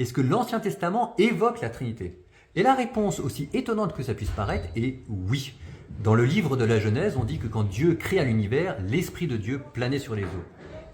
Est-ce que l'Ancien Testament évoque la Trinité? Et la réponse, aussi étonnante que ça puisse paraître, est oui. Dans le livre de la Genèse, on dit que quand Dieu créa l'univers, l'Esprit de Dieu planait sur les eaux.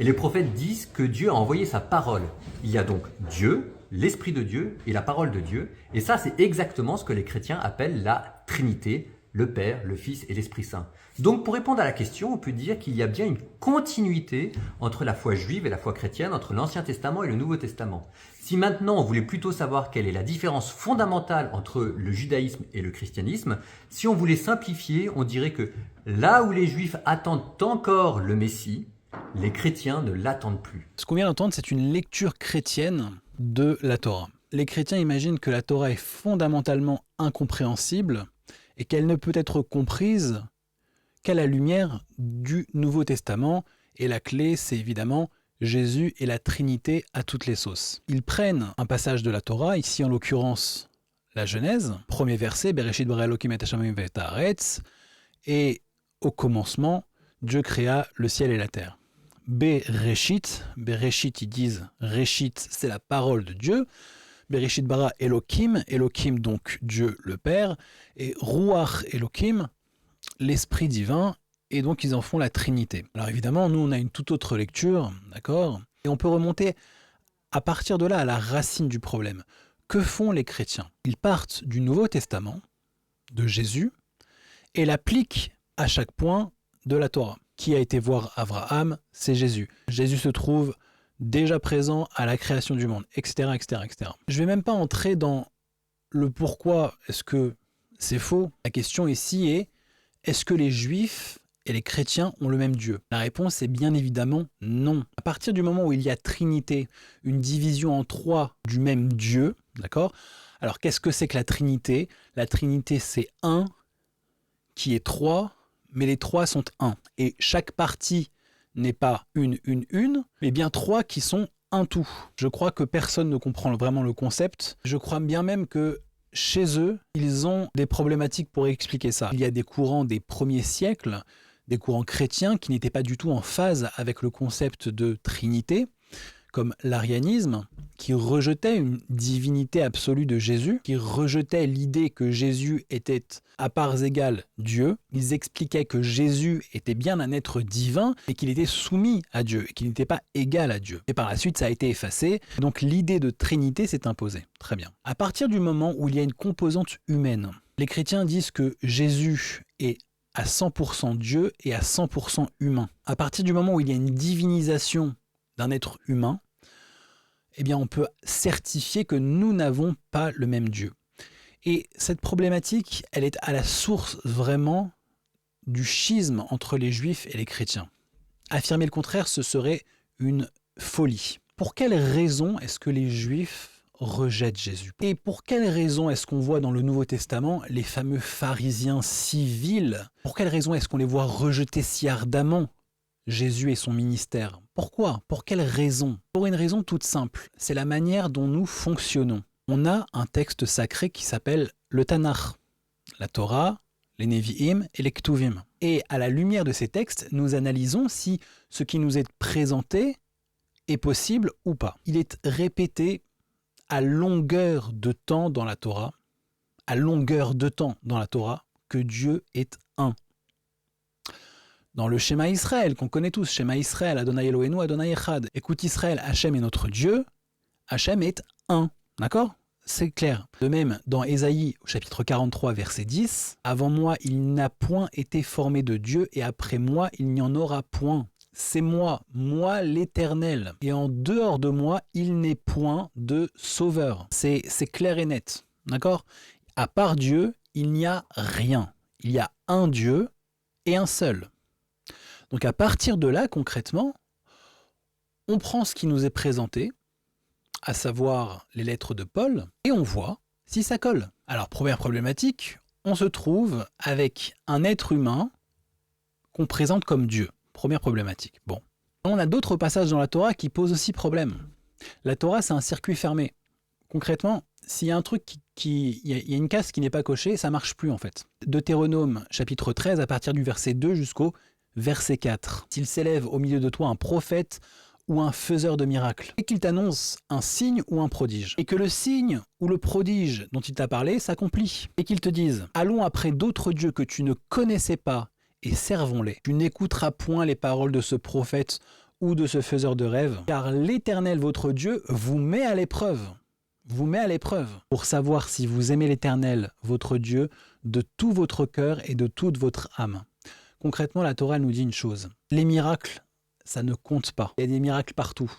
Et les prophètes disent que Dieu a envoyé sa parole. Il y a donc Dieu, l'Esprit de Dieu et la parole de Dieu. Et ça, c'est exactement ce que les chrétiens appellent la Trinité, le Père, le Fils et l'Esprit Saint. Donc pour répondre à la question, on peut dire qu'il y a bien une continuité entre la foi juive et la foi chrétienne, entre l'Ancien Testament et le Nouveau Testament. Si maintenant on voulait plutôt savoir quelle est la différence fondamentale entre le judaïsme et le christianisme, si on voulait simplifier, on dirait que là où les juifs attendent encore le Messie, les chrétiens ne l'attendent plus. Ce qu'on vient d'entendre, c'est une lecture chrétienne de la Torah. Les chrétiens imaginent que la Torah est fondamentalement incompréhensible et qu'elle ne peut être comprise qu'à la lumière du Nouveau Testament. Et la clé, c'est évidemment Jésus et la Trinité à toutes les sauces. Ils prennent un passage de la Torah, ici en l'occurrence la Genèse, premier verset, Bereshit bara Elokim et hashamayim ve'et haaretz, et au commencement, Dieu créa le ciel et la terre. Bereshit, ils disent Reshit, c'est la parole de Dieu. Bereshit bara Elokim, Elokim donc Dieu le Père, et Ruach Elokim, l'Esprit divin, et donc ils en font la Trinité. Alors évidemment, nous on a une toute autre lecture, d'accord? Et on peut remonter à partir de là à la racine du problème. Que font les chrétiens? Ils partent du Nouveau Testament, de Jésus, et l'appliquent à chaque point de la Torah. Qui a été voir Abraham? C'est Jésus. Jésus se trouve déjà présent à la création du monde, etc., etc., etc. Je ne vais même pas entrer dans le pourquoi est-ce que c'est faux. La question ici est, est-ce que les Juifs et les chrétiens ont le même Dieu? La réponse est bien évidemment non. À partir du moment où il y a Trinité, une division en trois du même Dieu, d'accord? Alors qu'est-ce que c'est que la Trinité? La Trinité, c'est un qui est trois, mais les trois sont un. Et chaque partie n'est pas une, mais bien trois qui sont un tout. Je crois que personne ne comprend vraiment le concept. Je crois bien même que chez eux, ils ont des problématiques pour expliquer ça. Il y a des courants des premiers siècles, des courants chrétiens qui n'étaient pas du tout en phase avec le concept de Trinité, comme l'arianisme, qui rejetait une divinité absolue de Jésus, qui rejetait l'idée que Jésus était à parts égales Dieu. Ils expliquaient que Jésus était bien un être divin et qu'il était soumis à Dieu, et qu'il n'était pas égal à Dieu. Et par la suite, ça a été effacé, donc l'idée de Trinité s'est imposée. Très bien. À partir du moment où il y a une composante humaine, les chrétiens disent que Jésus est à 100% Dieu et à 100% humain. À partir du moment où il y a une divinisation d'un être humain, eh bien on peut certifier que nous n'avons pas le même Dieu. Et cette problématique, elle est à la source vraiment du schisme entre les Juifs et les chrétiens. Affirmer le contraire, ce serait une folie. Pour quelle raison est-ce que les Juifs rejettent Jésus? Et pour quelle raison est-ce qu'on voit dans le Nouveau Testament les fameux pharisiens si vils? Pour quelle raison est-ce qu'on les voit rejeter si ardemment Jésus et son ministère? Pourquoi? Pour quelle raison? Pour une raison toute simple, c'est la manière dont nous fonctionnons. On a un texte sacré qui s'appelle le Tanakh, la Torah, les Nevi'im et les Ktuvim. Et à la lumière de ces textes, nous analysons si ce qui nous est présenté est possible ou pas. Il est répété à longueur de temps dans la Torah, que Dieu est un. Dans le schéma Israël, qu'on connaît tous, schéma Israël, Adonai Eloheinu, Adonai Echad. Écoute Israël, Hachem est notre Dieu, Hachem est un. D'accord? C'est clair. De même, dans Ésaïe, au chapitre 43, verset 10, « Avant moi, il n'a point été formé de Dieu, et après moi, il n'y en aura point. C'est moi l'Éternel. Et en dehors de moi, il n'est point de sauveur. » C'est clair et net. D'accord? À part Dieu, il n'y a rien. Il y a un Dieu et un seul. Donc à partir de là, concrètement, on prend ce qui nous est présenté, à savoir les lettres de Paul, et on voit si ça colle. Alors première problématique, on se trouve avec un être humain qu'on présente comme Dieu. Première problématique. Bon. On a d'autres passages dans la Torah qui posent aussi problème. La Torah, c'est un circuit fermé. Concrètement, s'il y a un truc il y a une case qui n'est pas cochée, ça marche plus en fait. Deutéronome, chapitre 13, à partir du verset 2 jusqu'au verset 4. S'il s'élève au milieu de toi un prophète ou un faiseur de miracles, et qu'il t'annonce un signe ou un prodige, et que le signe ou le prodige dont il t'a parlé s'accomplit, et qu'il te dise « Allons après d'autres dieux que tu ne connaissais pas, et servons-les. Tu n'écouteras point les paroles de ce prophète ou de ce faiseur de rêve, car l'Éternel votre Dieu vous met à l'épreuve. Vous met à l'épreuve pour savoir si vous aimez l'Éternel votre Dieu de tout votre cœur et de toute votre âme. » Concrètement, la Torah nous dit une chose. Les miracles, ça ne compte pas. Il y a des miracles partout.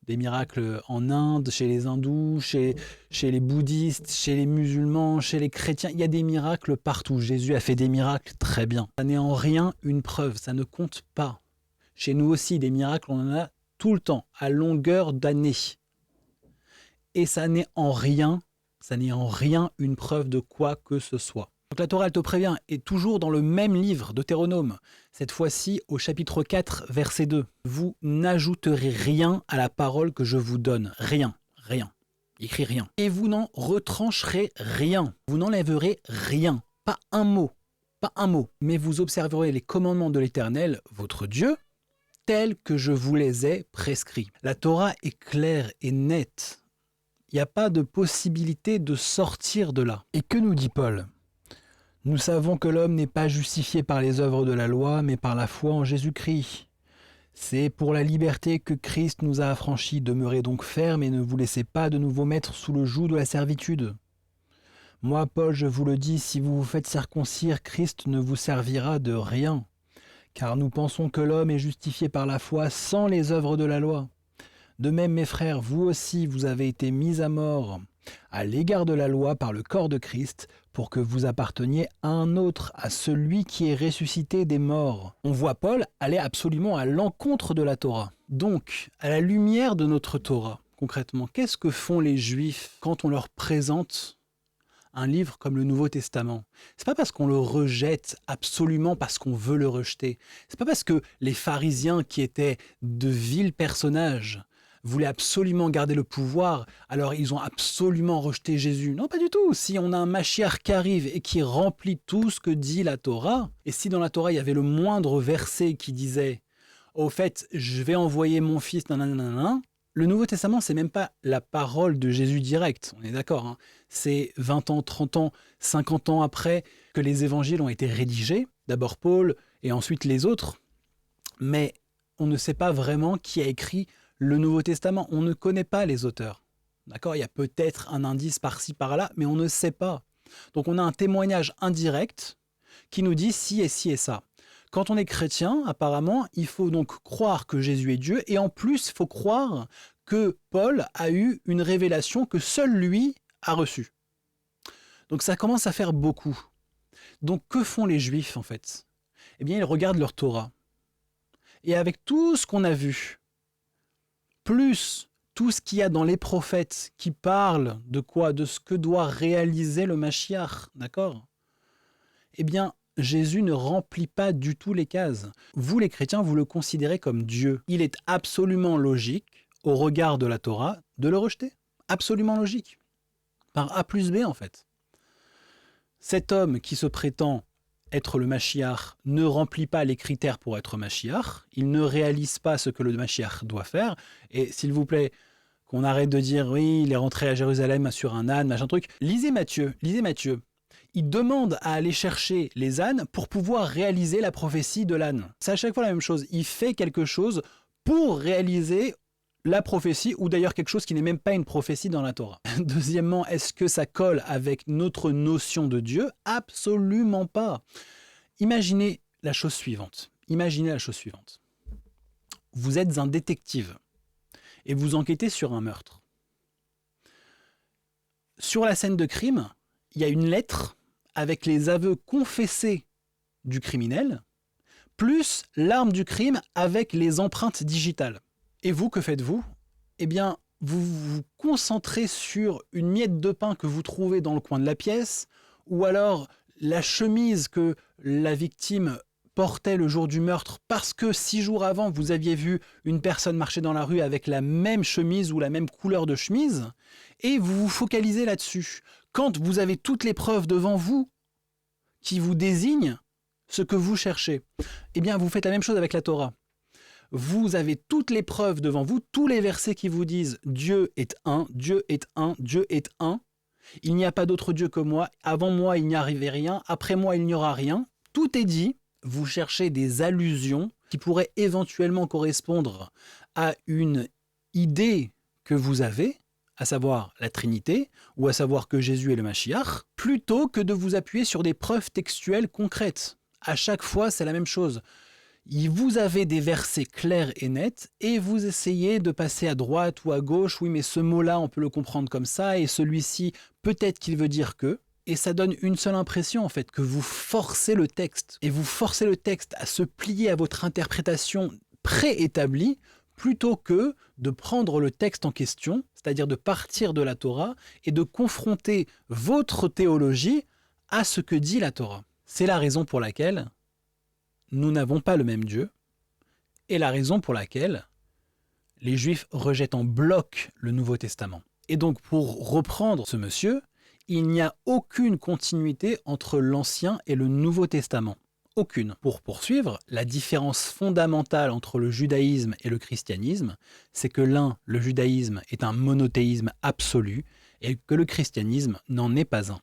Des miracles en Inde, chez les hindous, chez les bouddhistes, chez les musulmans, chez les chrétiens. Il y a des miracles partout. Jésus a fait des miracles, très bien. Ça n'est en rien une preuve, ça ne compte pas. Chez nous aussi, des miracles, on en a tout le temps, à longueur d'année. Et ça n'est en rien une preuve de quoi que ce soit. Donc la Torah, elle te prévient, et toujours dans le même livre, Deutéronome, cette fois-ci au chapitre 4, verset 2. Vous n'ajouterez rien à la parole que je vous donne. Rien. Écrit rien. Et vous n'en retrancherez rien. Vous n'enlèverez rien. Pas un mot. Mais vous observerez les commandements de l'Éternel, votre Dieu, tels que je vous les ai prescrits. La Torah est claire et nette. Il n'y a pas de possibilité de sortir de là. Et que nous dit Paul ? Nous savons que l'homme n'est pas justifié par les œuvres de la loi, mais par la foi en Jésus-Christ. C'est pour la liberté que Christ nous a affranchis. Demeurez donc fermes et ne vous laissez pas de nouveau mettre sous le joug de la servitude. Moi, Paul, je vous le dis, si vous vous faites circoncire, Christ ne vous servira de rien. Car nous pensons que l'homme est justifié par la foi sans les œuvres de la loi. De même, mes frères, vous aussi, vous avez été mis à mort à l'égard de la loi par le corps de Christ, pour que vous apparteniez à un autre, à celui qui est ressuscité des morts. On voit Paul aller absolument à l'encontre de la Torah. Donc, à la lumière de notre Torah, concrètement, qu'est-ce que font les Juifs quand on leur présente un livre comme le Nouveau Testament? C'est pas parce qu'on le rejette absolument parce qu'on veut le rejeter. C'est pas parce que les pharisiens, qui étaient de vils personnages, voulaient absolument garder le pouvoir, alors ils ont absolument rejeté Jésus. Non, pas du tout. Si on a un Mashiach qui arrive et qui remplit tout ce que dit la Torah, et si dans la Torah il y avait le moindre verset qui disait « Au fait, je vais envoyer mon fils, nanana », le Nouveau Testament, c'est même pas la parole de Jésus direct, on est d'accord, hein. C'est 20 ans, 30 ans, 50 ans après que les évangiles ont été rédigés, d'abord Paul et ensuite les autres, mais on ne sait pas vraiment qui a écrit le Nouveau Testament, on ne connaît pas les auteurs. D'accord ? Il y a peut-être un indice par-ci, par-là, mais on ne sait pas. Donc on a un témoignage indirect qui nous dit ci et ci et ça. Quand on est chrétien, apparemment, il faut donc croire que Jésus est Dieu, et en plus, il faut croire que Paul a eu une révélation que seul lui a reçue. Donc ça commence à faire beaucoup. Donc que font les Juifs en fait ? Eh bien, ils regardent leur Torah. Et avec tout ce qu'on a vu, plus tout ce qu'il y a dans les prophètes qui parlent de quoi ? De ce que doit réaliser le Mashiach, d'accord ? Eh bien, Jésus ne remplit pas du tout les cases. Vous, les chrétiens, vous le considérez comme Dieu. Il est absolument logique, au regard de la Torah, de le rejeter. Absolument logique. Par A plus B, en fait. Cet homme qui se prétend être le Mashiach ne remplit pas les critères pour être Mashiach, il ne réalise pas ce que le Mashiach doit faire, et s'il vous plaît, qu'on arrête de dire « oui, il est rentré à Jérusalem sur un âne, machin truc ». Lisez Matthieu. Il demande à aller chercher les ânes pour pouvoir réaliser la prophétie de l'âne. C'est à chaque fois la même chose, il fait quelque chose pour réaliser la prophétie, ou d'ailleurs quelque chose qui n'est même pas une prophétie dans la Torah. Deuxièmement, est-ce que ça colle avec notre notion de Dieu ? Absolument pas. Imaginez la chose suivante. Vous êtes un détective et vous enquêtez sur un meurtre. Sur la scène de crime, il y a une lettre avec les aveux confessés du criminel, plus l'arme du crime avec les empreintes digitales. Et vous, que faites-vous ? Eh bien, vous vous concentrez sur une miette de pain que vous trouvez dans le coin de la pièce, ou alors la chemise que la victime portait le jour du meurtre, parce que 6 jours avant, vous aviez vu une personne marcher dans la rue avec la même chemise ou la même couleur de chemise, et vous vous focalisez là-dessus. Quand vous avez toutes les preuves devant vous qui vous désignent ce que vous cherchez, eh bien, vous faites la même chose avec la Torah. vous avez toutes les preuves devant vous, tous les versets qui vous disent Dieu est un, Dieu est un, Dieu est un. Il n'y a pas d'autre Dieu que moi, avant moi il n'y arrivait rien, après moi il n'y aura rien. Tout est dit, vous cherchez des allusions qui pourraient éventuellement correspondre à une idée que vous avez, à savoir la Trinité, ou à savoir que Jésus est le Mashiach, plutôt que de vous appuyer sur des preuves textuelles concrètes. À chaque fois, c'est la même chose. Vous avez des versets clairs et nets, et vous essayez de passer à droite ou à gauche, oui mais ce mot-là on peut le comprendre comme ça, et celui-ci peut-être qu'il veut dire que, et ça donne une seule impression en fait, que vous forcez le texte, et vous forcez le texte à se plier à votre interprétation préétablie, plutôt que de prendre le texte en question, c'est-à-dire de partir de la Torah, et de confronter votre théologie à ce que dit la Torah. C'est la raison pour laquelle nous n'avons pas le même Dieu, et la raison pour laquelle les Juifs rejettent en bloc le Nouveau Testament. Et donc, pour reprendre ce monsieur, il n'y a aucune continuité entre l'Ancien et le Nouveau Testament. Aucune. Pour poursuivre, la différence fondamentale entre le judaïsme et le christianisme, c'est que l'un, le judaïsme, est un monothéisme absolu, et que le christianisme n'en est pas un.